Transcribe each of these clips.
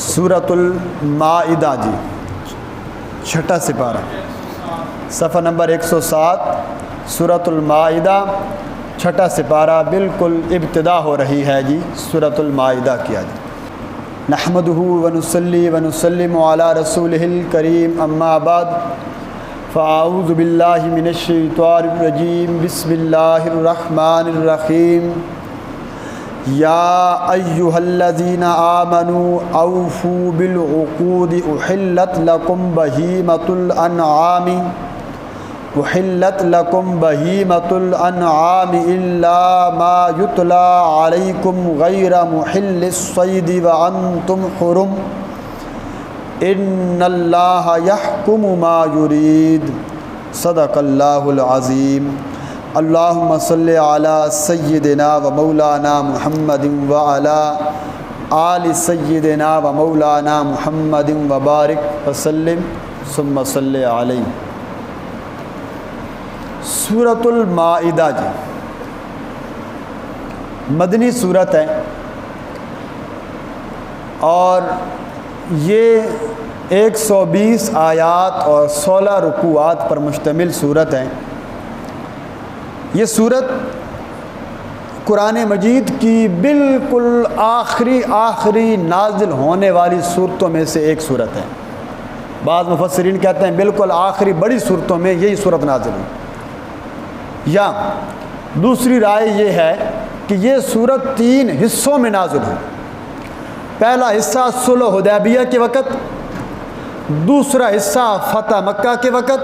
سورۃ المائدہ جی، چھٹا سپارہ، صفحہ نمبر 107، سورۃ المائدہ چھٹا سپارہ، بالکل ابتدا ہو رہی ہے جی سورۃ المائدہ کیا جی۔ نحمدہ ونصلی ونسلم علی رسولہ الکریم، اما بعد فاعوذ باللہ من الشیطان الرجیم، بسم اللہ الرحمن الرحیم۔ یا ایہا الذین آمنوا اوفوا بالعقود احلت لکم بہیمۃ الانعام الا ما یتلی علیکم غیر محل الصید وانتم حرم ان اللہ یحکم ما یرید، صدق اللہ العظیم۔ اللہم صلی علی سیدنا و مولانا محمد وعلی آل سیدنا و مولانا محمد وبارک وسلم ثم صلی علیہ۔ سورۃ المائدہ جی مدنی صورت ہے اور یہ 120 آیات اور 16 رکوعات پر مشتمل صورت ہے۔ یہ صورت قرآن مجید کی بالکل آخری نازل ہونے والی صورتوں میں سے ایک صورت ہے۔ بعض مفسرین کہتے ہیں بالکل آخری بڑی صورتوں میں یہی صورت نازل ہوئی، یا دوسری رائے یہ ہے کہ یہ صورت 3 حصوں میں نازل ہوئی۔ پہلا حصہ صلح حدیبیہ کے وقت، دوسرا حصہ فتح مکہ کے وقت،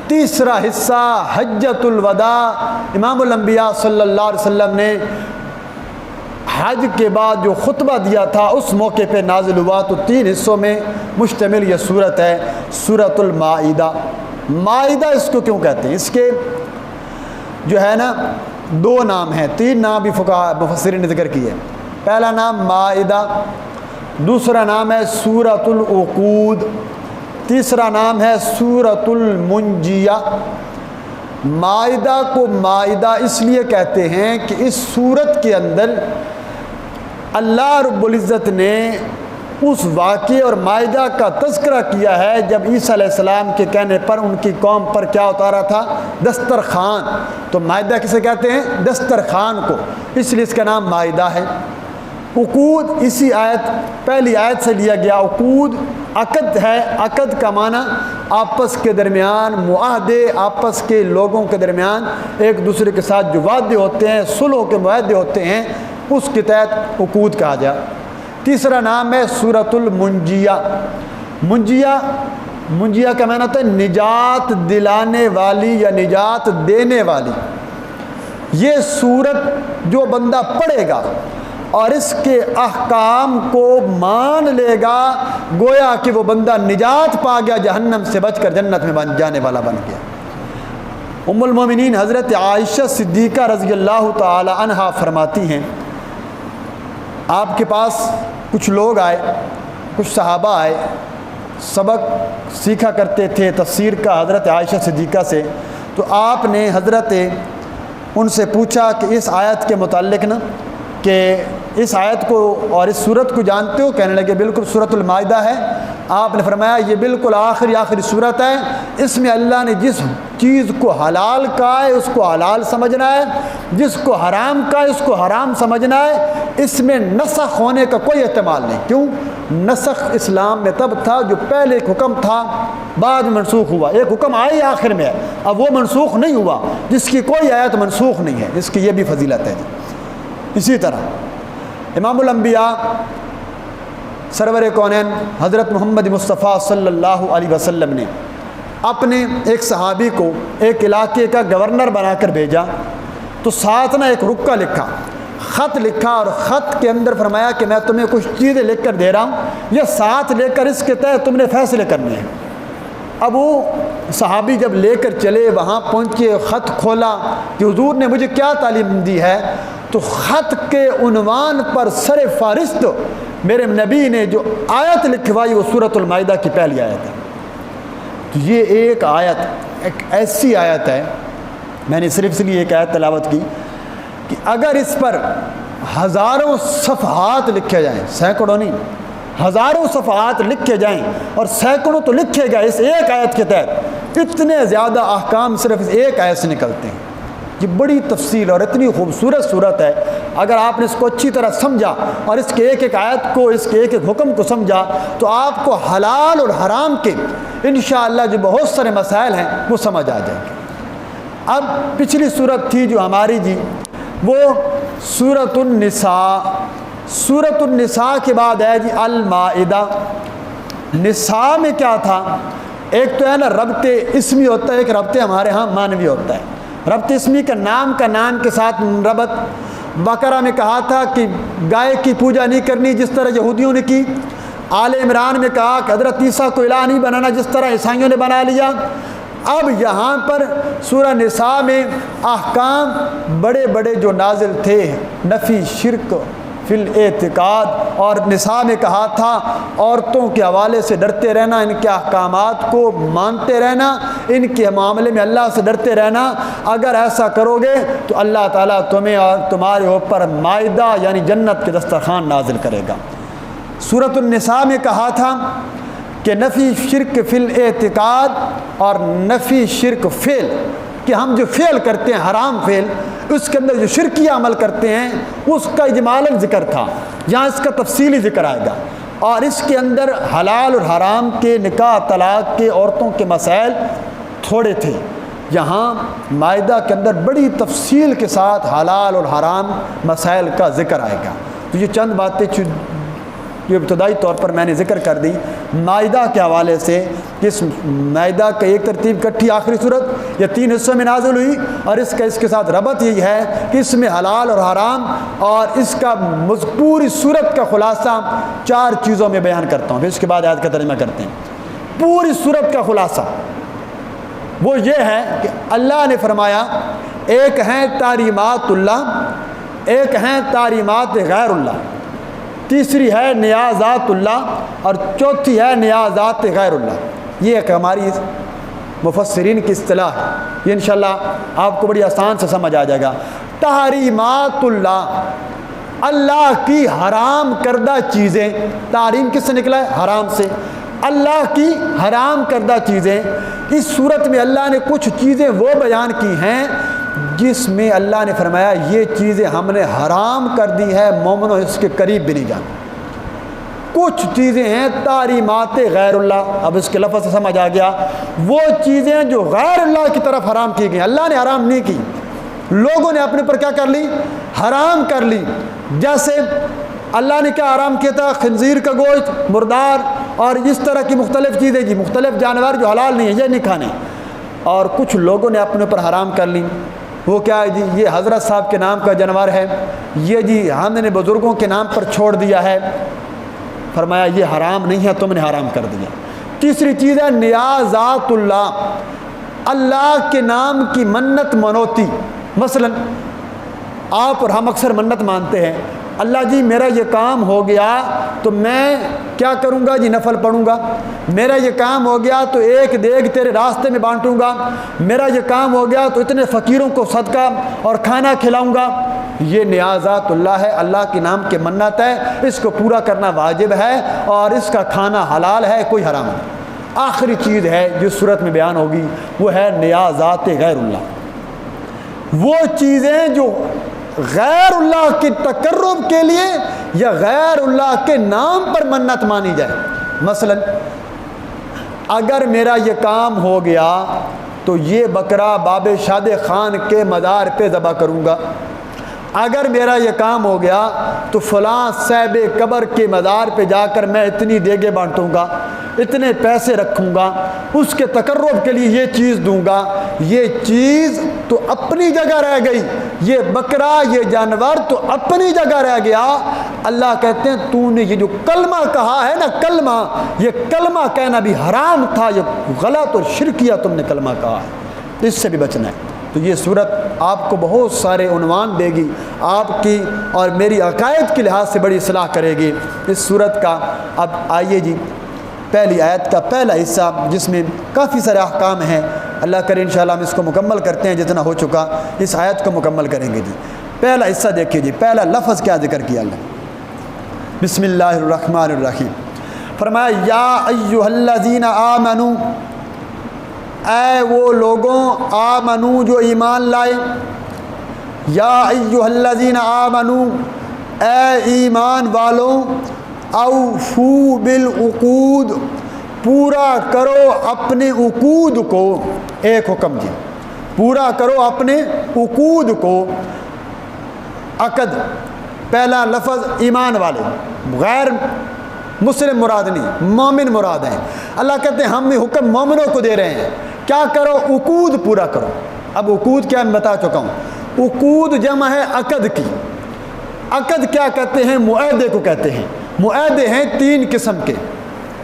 تیسرا حصہ حجۃ الوداع، امام الانبیاء صلی اللہ علیہ وسلم نے حج کے بعد جو خطبہ دیا تھا اس موقع پہ نازل ہوا۔ تو 3 حصوں میں مشتمل یہ صورت ہے سورۃ المائدہ۔ مائدہ اس کو کیوں کہتے ہیں؟ اس کے جو ہے نا 2 نام ہیں، 3 نام بھی مفسرین نے ذکر کیے۔ پہلا نام مائدہ، دوسرا نام ہے سورۃ العقود، تیسرا نام ہے سورۃ المنجیہ۔ مائدہ کو مائدہ اس لیے کہتے ہیں کہ اس سورت کے اندر اللہ رب العزت نے اس واقعے اور مائدہ کا تذکرہ کیا ہے جب عیسیٰ علیہ السلام کے کہنے پر ان کی قوم پر کیا اتارا تھا؟ دسترخوان۔ تو مائدہ کسے کہتے ہیں؟ دسترخوان کو، اس لیے اس کا نام مائدہ ہے۔ عقود اسی آیت پہلی آیت سے لیا گیا۔ عقود عقد ہے، عقد کا معنی آپس کے درمیان معاہدے، آپس کے لوگوں کے درمیان ایک دوسرے کے ساتھ جو وعدے ہوتے ہیں، صلح کے معاہدے ہوتے ہیں، اس کے تحت عقود کہا جائے۔ تیسرا نام ہے سورۃ المنجیہ۔ منجیہ کا معنی ہوتا ہے نجات دلانے والی یا نجات دینے والی۔ یہ سورت جو بندہ پڑھے گا اور اس کے احکام کو مان لے گا، گویا کہ وہ بندہ نجات پا گیا، جہنم سے بچ کر جنت میں جانے والا بن گیا۔ ام المومنین حضرت عائشہ صدیقہ رضی اللہ تعالی عنہا فرماتی ہیں، آپ کے پاس کچھ لوگ آئے، کچھ صحابہ آئے، سبق سیکھا کرتے تھے تفسیر کا حضرت عائشہ صدیقہ سے۔ تو آپ نے حضرت ان سے پوچھا کہ اس آیت کے متعلق نا کہ اس آیت کو اور اس صورت کو جانتے ہو؟ کہنے لگے بالکل سورۃ المائدہ ہے۔ آپ نے فرمایا یہ بالکل آخری صورت ہے، اس میں اللہ نے جس چیز کو حلال کہا ہے اس کو حلال سمجھنا ہے، جس کو حرام کہا ہے اس کو حرام سمجھنا ہے۔ اس میں نسخ ہونے کا کوئی احتمال نہیں۔ کیوں؟ نسخ اسلام میں تب تھا جو پہلے ایک حکم تھا بعد میں منسوخ ہوا، ایک حکم آئی آخر میں ہے، اب وہ منسوخ نہیں ہوا، جس کی کوئی آیت منسوخ نہیں ہے، اس کی یہ بھی فضیلت ہے۔ اسی طرح امام الانبیاء سرور کونین حضرت محمد مصطفیٰ صلی اللہ علیہ وسلم نے اپنے ایک صحابی کو ایک علاقے کا گورنر بنا کر بھیجا، تو ساتھ نہ ایک رکہ لکھا، خط لکھا، اور خط کے اندر فرمایا کہ میں تمہیں کچھ چیزیں لکھ کر دے رہا ہوں، یہ ساتھ لے کر اس کے تحت تم نے فیصلے کرنے ہیں۔ اب وہ صحابی جب لے کر چلے، وہاں پہنچے، خط کھولا کہ حضور نے مجھے کیا تعلیم دی ہے، تو خط کے عنوان پر سر فہرست میرے نبی نے جو آیت لکھوائی وہ سورۃ المائدہ کی پہلی آیت ہے۔ تو یہ ایک آیت ایک ایسی آیت ہے، میں نے صرف اس لیے ایک آیت تلاوت کی کہ اگر اس پر ہزاروں صفحات لکھے جائیں، سینکڑوں نہیں، ہزاروں صفحات لکھے جائیں اور سینکڑوں تو لکھے گئے اس ایک آیت کے تحت، اتنے زیادہ احکام صرف اس ایک آیت سے نکلتے ہیں۔ یہ بڑی تفصیل اور اتنی خوبصورت صورت ہے، اگر آپ نے اس کو اچھی طرح سمجھا اور اس کے ایک ایک آیت کو، اس کے ایک ایک حکم کو سمجھا، تو آپ کو حلال اور حرام کے انشاءاللہ جو بہت سارے مسائل ہیں وہ سمجھ آ جائیں گے۔ اب پچھلی صورت تھی جو ہماری جی، وہ سورۃ النساء۔ سورۃ النساء کے بعد ہے جی المائدہ۔ نساء میں کیا تھا؟ ایک تو ہے نا ربط اسمی ہوتا ہے، ایک ربط ہمارے ہاں معنوی ہوتا ہے۔ ربط اسمی کا نام کے ساتھ ربط۔ بقرہ میں کہا تھا کہ گائے کی پوجا نہیں کرنی جس طرح یہودیوں نے کی۔ آل عمران میں کہا کہ حضرت عیسیٰ کو الہ نہیں بنانا جس طرح عیسائیوں نے بنا لیا۔ اب یہاں پر سورہ نساء میں احکام بڑے بڑے جو نازل تھے، نفی شرک فی الاعتقاد، اور نساء میں کہا تھا عورتوں کے حوالے سے ڈرتے رہنا، ان کے احکامات کو مانتے رہنا، ان کے معاملے میں اللہ سے ڈرتے رہنا۔ اگر ایسا کرو گے تو اللہ تعالیٰ تمہیں اور تمہارے اوپر مائدہ یعنی جنت کے دسترخوان نازل کرے گا۔ سورۃ النساء میں کہا تھا کہ نفی شرک فی الاعتقاد اور نفی شرک فعل، کہ ہم جو فعل کرتے ہیں حرام فعل، اس کے اندر جو شرکی عمل کرتے ہیں اس کا اجمالاً ذکر تھا، یہاں اس کا تفصیلی ذکر آئے گا۔ اور اس کے اندر حلال اور حرام کے، نکاح طلاق کے، عورتوں کے مسائل تھوڑے تھے، یہاں مائدہ کے اندر بڑی تفصیل کے ساتھ حلال اور حرام مسائل کا ذکر آئے گا۔ تو یہ چند باتیں جو ابتدائی طور پر میں نے ذکر کر دی مائدہ کے حوالے سے، اس مائدہ کا ایک ترتیب کٹھی آخری صورت یہ 3 حصوں میں نازل ہوئی، اور اس کے ساتھ ربط یہ ہے کہ اس میں حلال اور حرام اور اس کا پوری صورت کا خلاصہ 4 چیزوں میں بیان کرتا ہوں، پھر اس کے بعد آیت کا ترجمہ کرتے ہیں۔ پوری صورت کا خلاصہ وہ یہ ہے کہ اللہ نے فرمایا ایک ہیں تحریمات اللہ، ایک ہیں تحریمات غیر اللہ، تیسری ہے نیازات اللہ، اور چوتھی ہے نیازات غیر اللہ۔ یہ ایک ہماری مفسرین کی اصطلاح ہے، یہ انشاءاللہ آپ کو بڑی آسان سے سمجھ آ جائے گا۔ تحریمات اللہ، اللہ کی حرام کردہ چیزیں، تحریم کس سے نکلا ہے؟ حرام سے۔ اللہ کی حرام کردہ چیزیں، اس صورت میں اللہ نے کچھ چیزیں وہ بیان کی ہیں جس میں اللہ نے فرمایا یہ چیزیں ہم نے حرام کر دی ہے، مومنوں اس کے قریب بھی نہیں جانا۔ کچھ چیزیں ہیں تحریمات غیر اللہ، اب اس کے لفظ سے سمجھ آ گیا، وہ چیزیں جو غیر اللہ کی طرف حرام کی گئی، اللہ نے حرام نہیں کی، لوگوں نے اپنے پر کیا کر لی؟ حرام کر لی۔ جیسے اللہ نے کیا حرام کیا تھا؟ خنزیر کا گوشت، مردار اور اس طرح کی مختلف چیزیں، جی مختلف جانور جو حلال نہیں ہیں یہ نہیں کھانے، اور کچھ لوگوں نے اپنے اوپر حرام کر لی۔ وہ کیا ہے جی؟ یہ حضرت صاحب کے نام کا جانور ہے، یہ جی ہم نے بزرگوں کے نام پر چھوڑ دیا ہے، فرمایا یہ حرام نہیں ہے، تم نے حرام کر دیا۔ تیسری چیز ہے نیازات اللہ، اللہ کے نام کی منت منوتی۔ مثلا آپ اور ہم اکثر منت مانتے ہیں، اللہ جی میرا یہ کام ہو گیا تو میں کیا کروں گا جی؟ نفل پڑھوں گا۔ میرا یہ کام ہو گیا تو ایک دیگ تیرے راستے میں بانٹوں گا۔ میرا یہ کام ہو گیا تو اتنے فقیروں کو صدقہ اور کھانا کھلاؤں گا۔ یہ نیازات اللہ ہے، اللہ کے نام کی منت ہے، اس کو پورا کرنا واجب ہے اور اس کا کھانا حلال ہے، کوئی حرام نہیں۔ آخری چیز ہے جو صورت میں بیان ہوگی وہ ہے نیازات غیر اللہ، وہ چیزیں جو غیر اللہ کے تقرب کے لیے یا غیر اللہ کے نام پر منت مانی جائے۔ مثلا اگر میرا یہ کام ہو گیا تو یہ بکرا باب شاد خان کے مزار پہ ذبح کروں گا، اگر میرا یہ کام ہو گیا تو فلاں صاحب قبر کے مزار پہ جا کر میں اتنی دیگیں بانٹوں گا، اتنے پیسے رکھوں گا، اس کے تقرب کے لیے یہ چیز دوں گا، یہ چیز تو اپنی جگہ رہ گئی، یہ بکرا یہ جانور تو اپنی جگہ رہ گیا۔ اللہ کہتے ہیں تو نے یہ جو کلمہ کہا ہے نا، کلمہ، یہ کلمہ کہنا بھی حرام تھا، یہ غلط اور شرکیہ تم نے کلمہ کہا ہے، اس سے بھی بچنا ہے۔ تو یہ صورت آپ کو بہت سارے عنوان دے گی، آپ کی اور میری عقائد کے لحاظ سے بڑی اصلاح کرے گی اس صورت کا۔ اب آئیے جی پہلی آیت کا پہلا حصہ جس میں کافی سارے احکام ہیں، اللہ کرے انشاءاللہ ہم اس کو مکمل کرتے ہیں، جتنا ہو چکا اس آیت کو مکمل کریں گے جی۔ پہلا حصہ دیکھیے جی، پہلا لفظ کیا ذکر کیا اللہ، بسم اللہ الرحمن الرحیم۔ فرمایا یا ایھا الذین آمنو، اے وہ لوگوں آمنو جو ایمان لائے، یا ایھا الذین آمنو، اے ایمان والوں، اوفو بالعقود، پورا کرو اپنے عقود کو۔ ایک حکم دیا، پورا کرو اپنے عقود کو۔ عقد پہلا لفظ ایمان والے، غیر مسلم مراد نہیں، مومن مراد ہیں۔ اللہ کہتے ہیں ہم یہ حکم مومنوں کو دے رہے ہیں، کیا کرو؟ عقود پورا کرو۔ اب عقود کیا میں بتا چکا ہوں، عقود جمع ہے عقد کی۔ عقد کیا کہتے ہیں؟ معاہدے کو کہتے ہیں۔ معاہدے ہیں 3 قسم کے،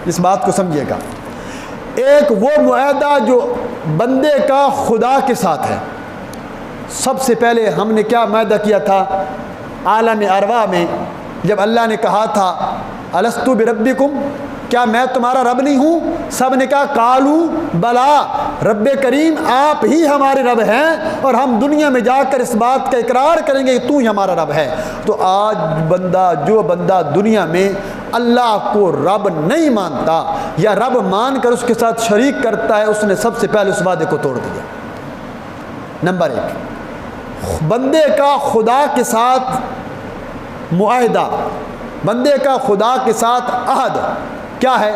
اس بات کو سمجھیے گا۔ ایک وہ معاہدہ جو بندے کا خدا کے ساتھ ہے۔ سب سے پہلے ہم نے کیا معاہدہ کیا تھا عالم ارواح میں، جب اللہ نے کہا تھا الستو بربکم، کیا میں تمہارا رب نہیں ہوں؟ سب نے کہا قالو بلا، رب کریم آپ ہی ہمارے رب ہیں، اور ہم دنیا میں جا کر اس بات کا اقرار کریں گے کہ تو ہی ہمارا رب ہے۔ تو آج جو بندہ دنیا میں اللہ کو رب نہیں مانتا یا رب مان کر اس کے ساتھ شریک کرتا ہے، اس نے سب سے پہلے اس وعدے کو توڑ دیا۔ نمبر 1، بندے کا خدا کے ساتھ معاہدہ، بندے کا خدا کے ساتھ عہد کیا ہے؟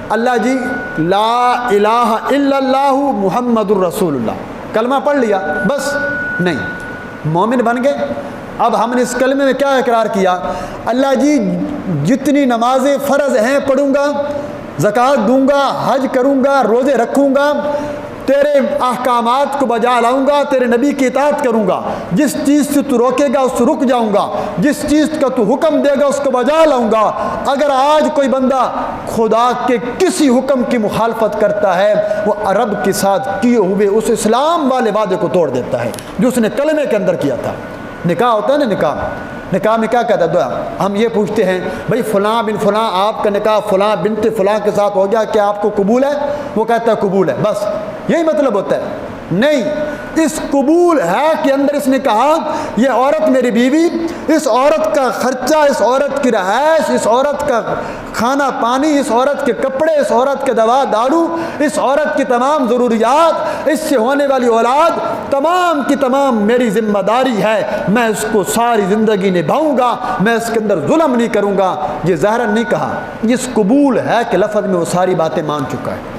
اللہ جی لا الہ الا اللہ محمد الرسول اللہ، کلمہ پڑھ لیا بس نہیں، مومن بن گئے۔ اب ہم نے اس کلمے میں کیا اقرار کیا؟ اللہ جی جتنی نمازیں فرض ہیں پڑھوں گا، زکوٰۃ دوں گا، حج کروں گا، روزے رکھوں گا، تیرے احکامات کو بجا لاؤں گا، تیرے نبی کی اطاعت کروں گا، جس چیز سے تو روکے گا اس سے رک جاؤں گا، جس چیز کا تو حکم دے گا اس کو بجا لاؤں گا۔ اگر آج کوئی بندہ خدا کے کسی حکم کی مخالفت کرتا ہے، وہ عرب کے ساتھ کیے ہوئے اس اسلام والے وعدے کو توڑ دیتا ہے جو اس نے کلمے کے اندر کیا تھا۔ نکاح ہوتا ہے نا، نکاح میں کیا کہتا ہے؟ ہم یہ پوچھتے ہیں بھائی فلاں بن فلاں آپ کا نکاح فلاں بنت فلاں کے ساتھ ہو گیا، کیا آپ کو قبول ہے؟ وہ کہتا ہے قبول ہے، بس یہی مطلب ہوتا ہے۔ نہیں، اس قبول ہے کے اندر اس نے کہا یہ عورت میری بیوی، اس عورت کا خرچہ، اس عورت کی رہائش، اس عورت کا کھانا پانی، اس عورت کے کپڑے، اس عورت کے دوا دارو، اس عورت کی تمام ضروریات، اس سے ہونے والی اولاد، تمام کی تمام میری ذمہ داری ہے، میں اس کو ساری زندگی نبھاؤں گا، میں اس کے اندر ظلم نہیں کروں گا۔ یہ ظاہراً نہیں کہا، اس قبول ہے کہ لفظ میں وہ ساری باتیں مان چکا ہے۔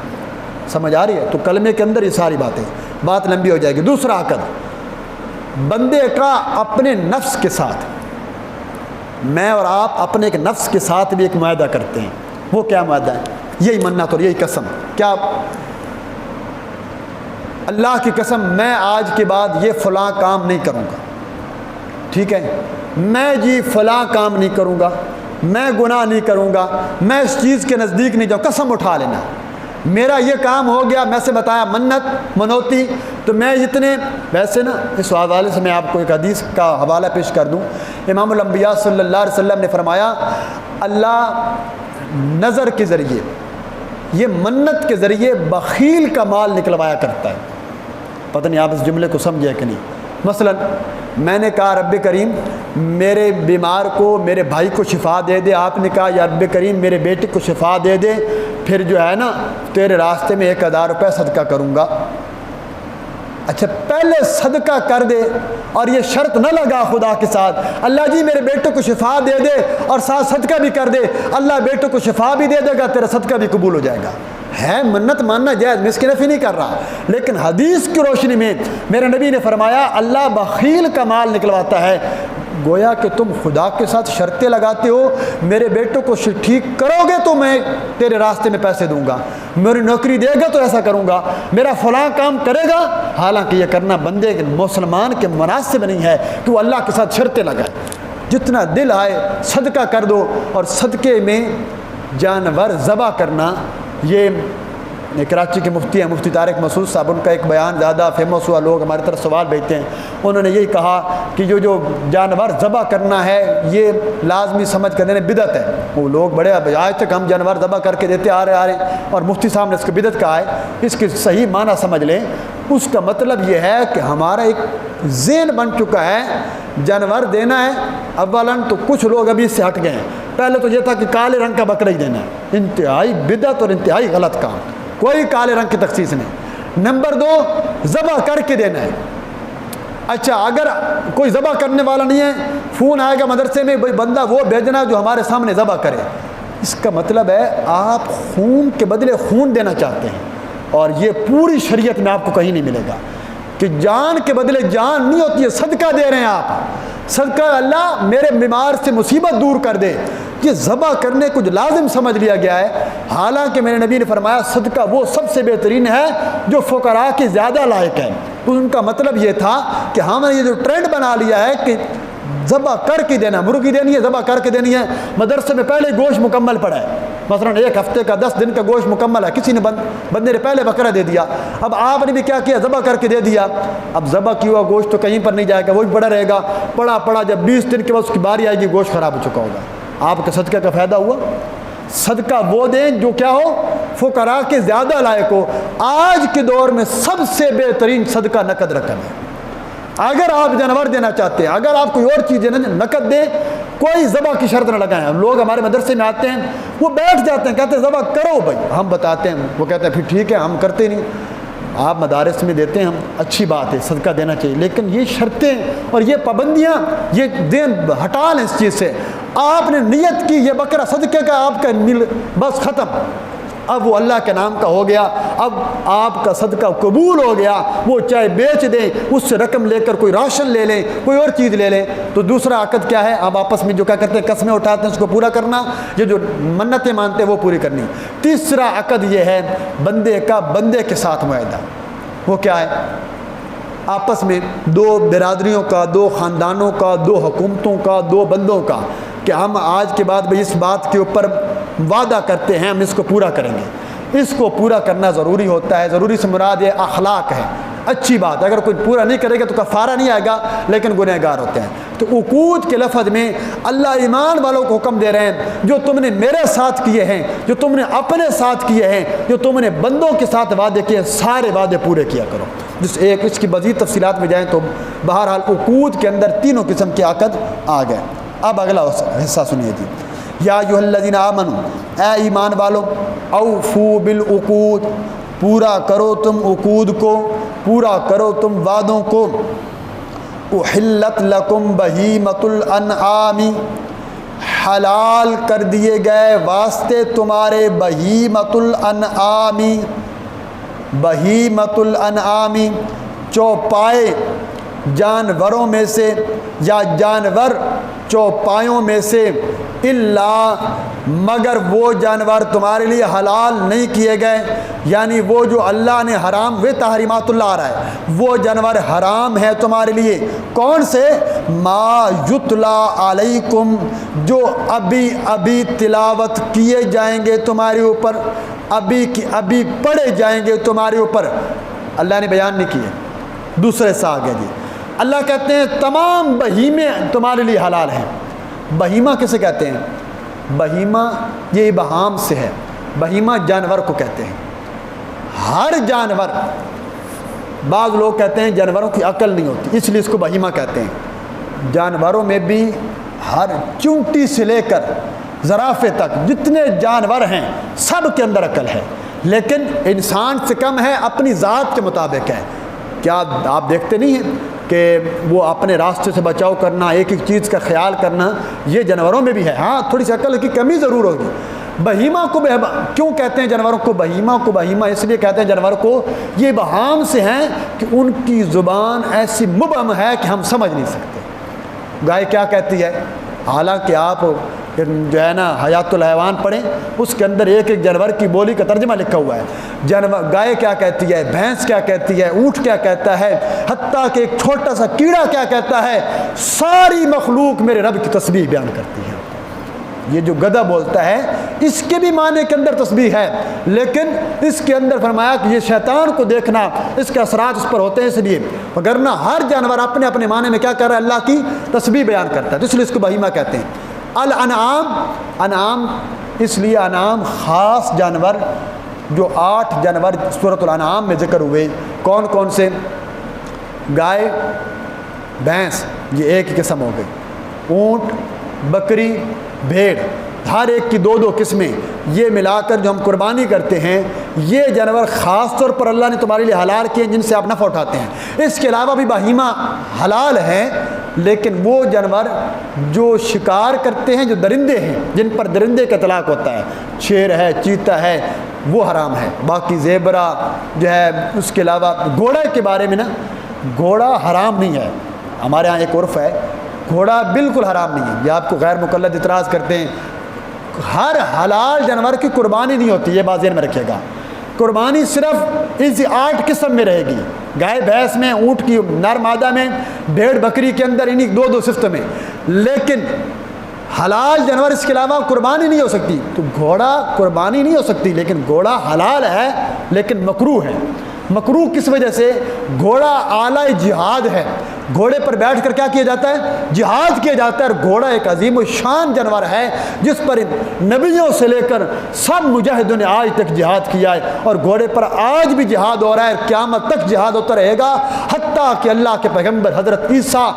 سمجھ آ رہی ہے؟ تو کلمے کے اندر یہ ساری باتیں، بات لمبی ہو جائے گی۔ دوسرا عقد، بندے کا اپنے نفس کے ساتھ، میں اور آپ اپنے ایک نفس کے ساتھ بھی ایک معاہدہ کرتے ہیں۔ وہ کیا معاہدہ ہے؟ یہی منت اور یہی قسم۔ کیا؟ اللہ کی قسم میں آج کے بعد یہ فلاں کام نہیں کروں گا، ٹھیک ہے؟ میں جی فلاں کام نہیں کروں گا، میں گناہ نہیں کروں گا، میں اس چیز کے نزدیک نہیں جاؤں۔ قسم اٹھا لینا، میرا یہ کام ہو گیا، میں سے بتایا منت منوتی، تو میں اتنے، ویسے نا اس حوالے سے میں آپ کو ایک حدیث کا حوالہ پیش کر دوں۔ امام الانبیاء صلی اللہ علیہ وسلم نے فرمایا اللہ نظر کے ذریعے، یہ منت کے ذریعے بخیل کا مال نکلوایا کرتا ہے۔ پتہ نہیں آپ اس جملے کو سمجھے کہ نہیں۔ مثلا میں نے کہا رب کریم میرے بیمار کو، میرے بھائی کو شفا دے دے، آپ نے کہا یا رب کریم میرے بیٹے کو شفا دے دے، پھر جو ہے نا تیرے راستے میں 1000 روپے صدقہ کروں گا۔ اچھا پہلے صدقہ کر دے اور یہ شرط نہ لگا خدا کے ساتھ اللہ جی میرے بیٹے کو شفا دے دے اور ساتھ صدقہ بھی کر دے، اللہ بیٹے کو شفا بھی دے دے گا، تیرا صدقہ بھی قبول ہو جائے گا۔ ہے منت ماننا جائز، میں اس کی نفی نہیں کر رہا، لیکن حدیث کی روشنی میں میرے نبی نے فرمایا اللہ بخیل کا مال نکلواتا ہے۔ گویا کہ تم خدا کے ساتھ شرطیں لگاتے ہو، میرے بیٹوں کو ٹھیک کرو گے تو میں تیرے راستے میں پیسے دوں گا، میری نوکری دے گا تو ایسا کروں گا، میرا فلاں کام کرے گا۔ حالانکہ یہ کرنا بندے مسلمان کے مناسب نہیں ہے کہ وہ اللہ کے ساتھ شرطیں لگائے۔ جتنا دل آئے صدقہ کر دو، اور صدقے میں جانور ذبح کرنا، یہ کراچی کے مفتی ہیں مفتی طارق مسعود صاحب، ان کا ایک بیان زیادہ فیمس ہوا، لوگ ہماری طرف سوال بھیجتے ہیں، انہوں نے یہی کہا کہ جو جانور ذبح کرنا ہے یہ لازمی سمجھ کر دینے بدعت ہے۔ وہ لوگ بڑے آج تک ہم جانور ذبح کر کے دیتے آ رہے اور مفتی صاحب نے اس کو بدعت کہا ہے۔ اس کی صحیح معنی سمجھ لیں، اس کا مطلب یہ ہے کہ ہمارا ایک ذہن بن چکا ہے جانور دینا ہے، اولاً تو کچھ لوگ ابھی اس سے ہٹ گئے ہیں. پہلے تو یہ تھا کہ کالے رنگ کا بکرا ہی دینا ہے، انتہائی بدعت اور انتہائی غلط کام، کوئی کالے رنگ کی تخصیص نہیں. نمبر 2، ذبح کر کے دینا ہے. اچھا اگر کوئی ذبح کرنے والا نہیں ہے، فون آئے گا مدرسے میں بھائی بندہ وہ بھیجنا جو ہمارے سامنے ذبح کرے. اس کا مطلب ہے آپ خون کے بدلے خون دینا چاہتے ہیں، اور یہ پوری شریعت میں آپ کو کہیں نہیں ملے گا کہ جان کے بدلے جان نہیں ہوتی ہے، صدقہ دے رہے ہیں آپ. صدقہ اللہ میرے بیمار سے مصیبت دور کر دے، یہ ذبح کرنے کچھ لازم سمجھ لیا گیا ہے. حالانکہ میرے نبی نے فرمایا صدقہ وہ سب سے بہترین ہے جو فقراء کی زیادہ لائق ہے. تو ان کا مطلب یہ تھا کہ ہم نے یہ جو ٹرینڈ بنا لیا ہے کہ ذبح کر کے دینا، مرغی دینی ہے ذبح کر کے دینی ہے. مدرسے میں پہلے گوشت مکمل پڑا ہے، مثلا 1 ہفتے کا 10 دن کا گوشت مکمل ہے، کسی نے بندے نے پہلے بکرا دے دیا، اب آپ نے بھی کیا کیا ذبح کر کے دے دیا. اب ذبح کیا ہوا گوشت تو کہیں پر نہیں جائے گا، وہ بھی پڑا رہے گا. پڑا جب 20 دن کے بعد اس کی باری آئے گی گوشت خراب ہو چکا ہوگا. آپ کے صدقہ کا فائدہ ہوا. صدقہ وہ دیں جو کیا ہو، فقراء کے زیادہ لائق ہو. آج کے دور میں سب سے بہترین صدقہ نقد رقم ہے. اگر آپ جانور دینا چاہتے ہیں، اگر آپ کوئی اور چیز دینا نقد دیں، کوئی ذبح کی شرط نہ لگائیں. لوگ ہمارے مدرسے میں آتے ہیں، وہ بیٹھ جاتے ہیں، کہتے ہیں ذبح کرو بھائی، ہم بتاتے ہیں، وہ کہتے ہیں پھر ٹھیک ہے ہم کرتے نہیں. آپ مدارس میں دیتے ہیں، ہم اچھی بات ہے، صدقہ دینا چاہیے، لیکن یہ شرطیں اور یہ پابندیاں یہ دین ہٹا لیں اس چیز سے. آپ نے نیت کی یہ بکرا صدقے کا، آپ کا بس ختم، اب وہ اللہ کے نام کا ہو گیا، اب آپ کا صدقہ قبول ہو گیا. وہ چاہے بیچ دیں، اس سے رقم لے کر کوئی راشن لے لیں، کوئی اور چیز لے لیں. تو دوسرا عقد کیا ہے، آپ آپس میں جو کیا کرتے ہیں قسمیں اٹھاتے ہیں اس کو پورا کرنا، یہ جو منتیں مانتے ہیں وہ پوری کرنی. تیسرا عقد یہ ہے بندے کا بندے کے ساتھ معاہدہ. وہ کیا ہے، آپس میں 2 برادریوں کا، 2 خاندانوں کا، 2 حکومتوں کا، 2 بندوں کا، کہ ہم آج کے بعد اس بات کے اوپر وعدہ کرتے ہیں ہم اس کو پورا کریں گے. اس کو پورا کرنا ضروری ہوتا ہے. ضروری سے مراد یہ اخلاق ہے، اچھی بات. اگر کوئی پورا نہیں کرے گا تو کفارہ نہیں آئے گا، لیکن گنہگار ہوتے ہیں. تو عقود کے لفظ میں اللہ ایمان والوں کو حکم دے رہے ہیں جو تم نے میرے ساتھ کیے ہیں، جو تم نے اپنے ساتھ کیے ہیں، جو تم نے بندوں کے ساتھ وعدے کیے، سارے وعدے پورے کیا کرو. اس کی مزید تفصیلات میں جائیں تو بہرحال عقود کے اندر 3 قسم کے عقد آ گئے. اب اگلا حصہ سنیے جی. یا ایھا الذین آمنوا، اے ایمان والو، اوفوا بالعقود، پورا کرو تم عقود کو، پورا کرو تم وعدوں کو. احلت لکم بہیمۃ الانعام، حلال کر دیے گئے واسطے تمہارے بہیمۃ الانعام. بہیمۃ الانعام چوپائے جانوروں میں سے، یا جانور چوپایوں میں سے، الا مگر وہ جانور تمہارے لیے حلال نہیں کیے گئے، یعنی وہ جو اللہ نے حرام، وہ تحریمات اللہ آ رہا ہے، وہ جانور حرام ہے تمہارے لیے. کون سے؟ ما یتلا علیکم، جو ابھی تلاوت کیے جائیں گے تمہارے اوپر، ابھی پڑھے جائیں گے تمہارے اوپر. اللہ نے بیان نہیں کیے، دوسرے سے آگے جی. اللہ کہتے ہیں تمام بہیمے تمہارے لیے حلال ہیں. بہیمہ کسے کہتے ہیں؟ بہیمہ یہ ابہام سے ہے. بہیمہ جانور کو کہتے ہیں، ہر جانور. بعض لوگ کہتے ہیں جانوروں کی عقل نہیں ہوتی اس لیے اس کو بہیمہ کہتے ہیں. جانوروں میں بھی ہر چونٹی سے لے کر زرافے تک جتنے جانور ہیں سب کے اندر عقل ہے، لیکن انسان سے کم ہے، اپنی ذات کے مطابق ہے. کیا آپ دیکھتے نہیں ہیں کہ وہ اپنے راستے سے بچاؤ کرنا، ایک چیز کا خیال کرنا، یہ جانوروں میں بھی ہے. ہاں تھوڑی سی عقل کی کمی ضرور ہوگی. بہیمہ کو کیوں کہتے ہیں جانوروں کو بہیمہ اس لیے کہتے ہیں جانور کو، یہ ابہام سے ہیں کہ ان کی زبان ایسی مبہم ہے کہ ہم سمجھ نہیں سکتے. گائے کیا کہتی ہے؟ حالانکہ آپ جو ہے نا حیات الحیوان پڑھیں، اس کے اندر ایک جانور کی بولی کا ترجمہ لکھا ہوا ہے. گائے کیا کہتی ہے، بھینس کیا کہتی ہے، اونٹ کیا کہتا ہے، حتیٰ کہ ایک چھوٹا سا کیڑا کیا کہتا ہے. ساری مخلوق میرے رب کی تسبیح بیان کرتی ہے. یہ جو گدھا بولتا ہے اس کے بھی معنی کے اندر تسبیح ہے، لیکن اس کے اندر فرمایا کہ یہ شیطان کو دیکھنا، اس کے اثرات اس پر ہوتے ہیں، اس لیے وگرنہ ہر جانور اپنے اپنے معنی میں کیا کر رہا ہے، اللہ کی تسبیح بیان کرتا ہے. تو اس لیے اس کو بہیمہ کہتے ہیں. انعام اس لیے انعام خاص جانور، جو 8 جانور سورۃ الانعام میں ذکر ہوئے. کون کون سے؟ گائے، بھینس، یہ ایک ہی قسم ہو گئی. اونٹ، بکری، بھیڑ، ہر ایک کی دو دو قسمیں، یہ ملا کر جو ہم قربانی کرتے ہیں، یہ جانور خاص طور پر اللہ نے تمہارے لیے حلال کیے جن سے آپ نفع اٹھاتے ہیں. اس کے علاوہ بھی بہیمہ حلال ہیں، لیکن وہ جانور جو شکار کرتے ہیں، جو درندے ہیں، جن پر درندے کا اطلاق ہوتا ہے، شیر ہے، چیتا ہے، وہ حرام ہے. باقی زیبرا جو ہے، اس کے علاوہ گھوڑا کے بارے میں نا، گھوڑا حرام نہیں ہے. ہمارے ہاں ایک عرف ہے، گھوڑا بالکل حرام نہیں ہے. یہ آپ کو غیر مقلد اعتراض کرتے ہیں. ہر حلال جانور کی قربانی نہیں ہوتی، یہ بات ذہن میں رکھیے گا. قربانی صرف اس 8 قسم میں رہے گی، گائے بھینس میں، اونٹ کی نر مادہ میں، بھیڑ بکری کے اندر، انہی 2 صفت میں. لیکن حلال جانور اس کے علاوہ قربانی نہیں ہو سکتی. تو گھوڑا قربانی نہیں ہو سکتی، لیکن گھوڑا حلال ہے لیکن مکروہ ہے. مکروہ کس وجہ سے؟ گھوڑا اعلیٰ جہاد ہے. گھوڑے پر بیٹھ کر کیا کیا جاتا ہے؟ جہاد کیا جاتا ہے. اور گھوڑا ایک عظیم الشان جانور ہے جس پر نبیوں سے لے کر سب مجاہدوں نے آج تک جہاد کیا ہے، اور گھوڑے پر آج بھی جہاد ہو رہا ہے، قیامت تک جہاد ہوتا رہے گا، حتیٰ کہ اللہ کے پیغمبر حضرت عیسیٰ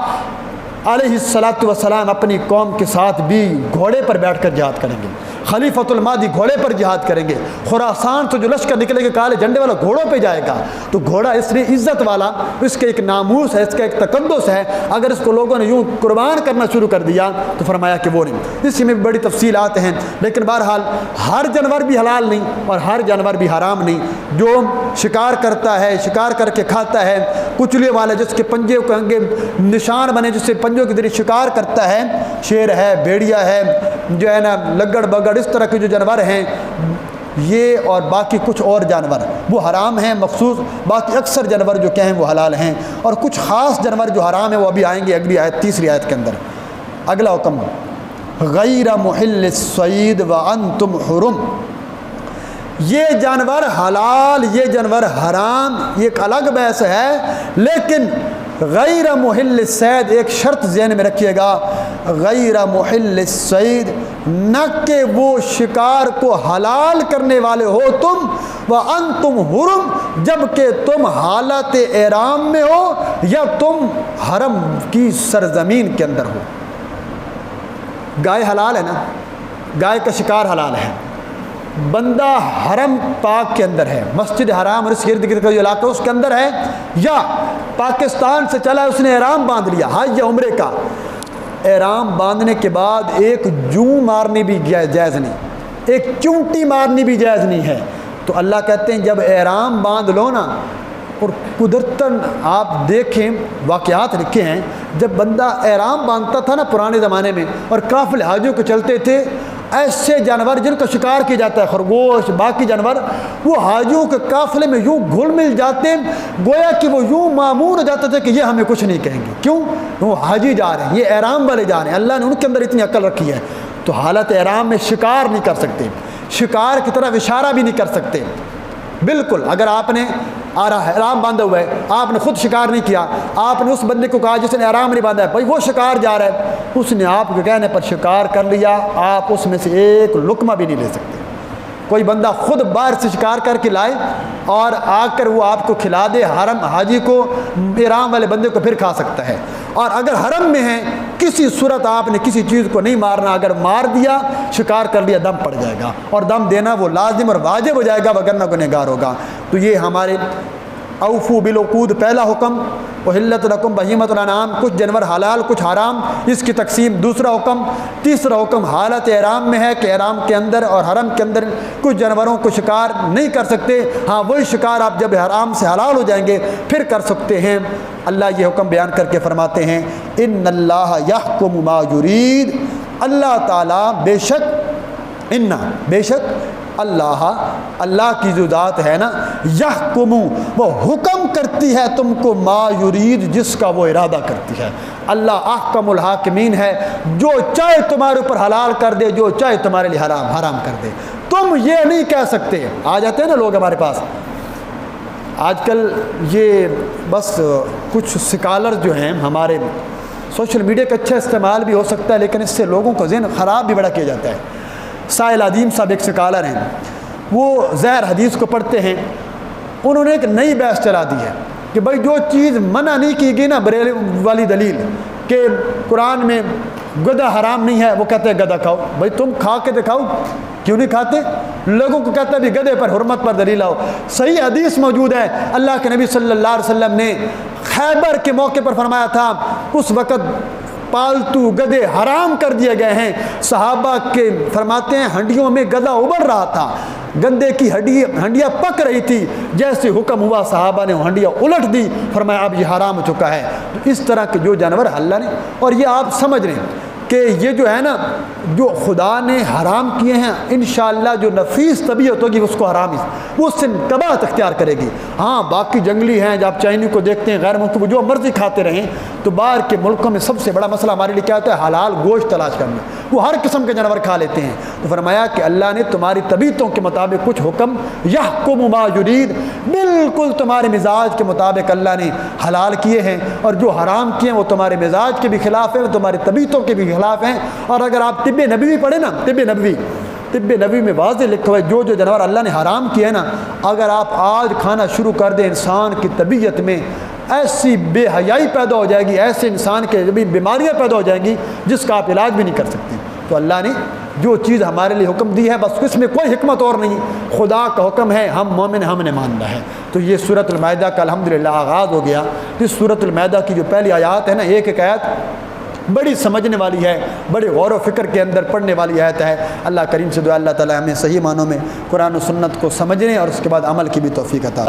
علیہ السلام اپنی قوم کے ساتھ بھی گھوڑے پر بیٹھ کر جہاد کریں گے. خلیفۃ المہدی گھوڑے پر جہاد کریں گے. خراسان سے جو لشکر نکلے گا کالے جھنڈے والا گھوڑوں پہ جائے گا. تو گھوڑا اس لیے عزت والا، اس کے ایک ناموس ہے، اس کا ایک تقدس ہے. اگر اس کو لوگوں نے یوں قربان کرنا شروع کر دیا تو فرمایا کہ وہ نہیں. اسی میں بڑی تفصیلات ہیں، لیکن بہرحال ہر جانور بھی حلال نہیں اور ہر جانور بھی حرام نہیں. جو شکار کرتا ہے، شکار کر کے کھاتا ہے، کچلے والا جس کے پنجے کو انگے نشان بنے، جس سے پنجوں کے ذریعے شکار کرتا ہے، شیر ہے، بھیڑیا ہے، جو ہے نا لگڑ بگڑ، اس طرح کے جو جانور ہیں یہ، اور باقی کچھ اور جانور وہ حرام ہیں مخصوص. باقی اکثر جانور جو کہیں وہ حلال ہیں، اور کچھ خاص جانور جو حرام ہیں وہ ابھی آئیں گے اگلی آیت، 3 آیت کے اندر. اگلا حکم، غیر محل الصید وانتم حرم. یہ جانور حلال، یہ جانور حرام، یہ ایک الگ بحث ہے. لیکن غیر محل الصید، ایک شرط ذہن میں رکھیے گا، غیر محل الصید، نہ کہ وہ شکار کو حلال کرنے والے ہو تم، وانتم حرم، جبکہ تم حالت احرام میں ہو یا تم حرم کی سرزمین کے اندر ہو. گائے حلال ہے نا، گائے کا شکار حلال ہے. بندہ حرم پاک کے اندر ہے، مسجد حرام اور اس ارد گرد کا جو علاقہ اس کے اندر ہے، یا پاکستان سے چلا اس نے احرام باندھ لیا حج یا عمرے کا. احرام باندھنے کے بعد ایک جوں مارنی بھی جائز نہیں، ایک چونٹی مارنی بھی جائز نہیں ہے. تو اللہ کہتے ہیں جب احرام باندھ لو نا، اور قدرتاً آپ دیکھیں واقعات لکھے ہیں، جب بندہ احرام باندھتا تھا نا پرانے زمانے میں، اور قافلے حاجیوں کو چلتے تھے، ایسے جانور جن کا شکار کیا جاتا ہے، خرگوش، باقی جانور، وہ حاجیوں کے قافلے میں یوں گھل مل جاتے ہیں، گویا کہ وہ یوں معمور ہو جاتا تھا کہ یہ ہمیں کچھ نہیں کہیں گے. کیوں؟ وہ حاجی جا رہے ہیں، یہ احرام والے جا رہے ہیں. اللہ نے ان کے اندر اتنی عقل رکھی ہے. تو حالت احرام میں شکار نہیں کر سکتے، شکار کی طرف اشارہ بھی نہیں کر سکتے. بالکل اگر آپ نے احرام باندھا ہوا ہے، آپ نے خود شکار نہیں کیا، آپ نے اس بندے کو کہا جس نے احرام نہیں باندھا ہے بھائی وہ شکار جا رہا ہے، اس نے آپ کے کہنے پر شکار کر لیا، آپ اس میں سے ایک لقمہ بھی نہیں لے سکتے. کوئی بندہ خود باہر سے شکار کر کے لائے اور آ کر وہ آپ کو کھلا دے، حرم حاجی کو، احرام والے بندے کو پھر کھا سکتا ہے. اور اگر حرم میں ہیں کسی صورت آپ نے کسی چیز کو نہیں مارنا، اگر مار دیا، شکار کر لیا، دم پڑ جائے گا، اور دم دینا وہ لازم اور واجب ہو جائے گا، وگرنہ گنہگار ہوگا. تو یہ ہمارے اوفو بالعقود پہلا حکم، احلت لکم بہیمۃ الانعام، کچھ جانور حلال کچھ حرام، اس کی تقسیم دوسرا حکم. تیسرا حکم حالت احرام میں ہے کہ احرام کے اندر اور حرم کے اندر کچھ جانوروں کو شکار نہیں کر سکتے. ہاں وہی شکار آپ جب حرام سے حلال ہو جائیں گے پھر کر سکتے ہیں. اللہ یہ حکم بیان کر کے فرماتے ہیں ان اللہ یحکم ما یرید، اللہ تعالیٰ بے شک اللہ کی جو ذات ہے نا، یحکم، وہ حکم کرتی ہے تم کو، ما یرید، جس کا وہ ارادہ کرتی ہے. اللہ احکم الحاکمین ہے، جو چاہے تمہارے اوپر حلال کر دے، جو چاہے تمہارے لیے حرام کر دے. تم یہ نہیں کہہ سکتے. آ جاتے ہیں نا لوگ ہمارے پاس آج کل، یہ بس کچھ سکالر جو ہیں ہمارے، سوشل میڈیا کا اچھا استعمال بھی ہو سکتا ہے لیکن اس سے لوگوں کا ذہن خراب بھی بڑا کیا جاتا ہے. سائل عدیم صاحب ایک سکالر ہیں، وہ زہر حدیث کو پڑھتے ہیں. انہوں نے ایک نئی بحث چلا دی ہے کہ بھائی جو چیز منع نہیں کی گئی نا، بریلوی والی دلیل، کہ قرآن میں گدھا حرام نہیں ہے، وہ کہتے ہیں گدھا کھاؤ۔ بھائی تم کھا کے دکھاؤ، کیوں نہیں کھاتے؟ لوگوں کو کہتا ہے بھی گدھے پر حرمت پر دلیل آؤ۔ صحیح حدیث موجود ہے، اللہ کے نبی صلی اللہ علیہ وسلم نے خیبر کے موقع پر فرمایا تھا، اس وقت پالتو گدھے حرام کر دیے گئے ہیں۔ صحابہ کے فرماتے ہیں ہنڈیوں میں گدھا ابل رہا تھا، گندے کی ہنڈیاں پک رہی تھی، جیسے حکم ہوا صحابہ نے ہنڈیاں الٹ دی، فرمایا اب یہ حرام ہو چکا ہے۔ تو اس طرح کے جو جانور اللہ نے، اور یہ آپ سمجھ رہے ہیں کہ یہ جو ہے نا جو خدا نے حرام کیے ہیں، انشاءاللہ جو نفیس طبیعت ہوگی اس کو حرام ہی، وہ اس سے کباعت اختیار کرے گی۔ ہاں باقی جنگلی ہیں، جب آپ چائنی کو دیکھتے ہیں غیر ملک وہ جو مرضی کھاتے رہیں، تو باہر کے ملکوں میں سب سے بڑا مسئلہ ہمارے لیے کیا ہوتا ہے؟ حلال گوشت تلاش کرنا، وہ ہر قسم کے جانور کھا لیتے ہیں۔ تو فرمایا کہ اللہ نے تمہاری طبیعتوں کے مطابق کچھ حکم یحکم ما یرید، بالکل تمہارے مزاج کے مطابق اللہ نے حلال کیے ہیں، اور جو حرام کیے ہیں وہ تمہارے مزاج کے بھی خلاف ہیں، تمہاری طبیعتوں کے بھی خلاف ہیں۔ اور اگر آپ طب نبوی پڑھیں نا، طب نبوی میں واضح لکھا ہوا ہے جو جانور اللہ نے حرام کیے ہیں نا، اگر آپ آج کھانا شروع کر دیں، انسان کی طبیعت میں ایسی بے حیائی پیدا ہو جائے گی، ایسے انسان کے بیماریاں پیدا ہو جائیں گی جس کا آپ علاج بھی نہیں کر سکتے۔ تو اللہ نے جو چیز ہمارے لیے حکم دی ہے، بس اس میں کوئی حکمت اور نہیں، خدا کا حکم ہے، ہم مومن، ہم نے ماننا ہے۔ تو یہ سورۃ المائدہ کا الحمدللہ آغاز ہو گیا۔ اس سورۃ المائدہ کی جو پہلی آیات ہے نا، ایک ایک آیت بڑی سمجھنے والی ہے، بڑے غور و فکر کے اندر پڑھنے والی آیت ہے۔ اللہ کریم سے دعا اللہ تعالی ہمیں صحیح معنوں میں قرآن و سنت کو سمجھنے اور اس کے بعد عمل کی بھی توفیق عطا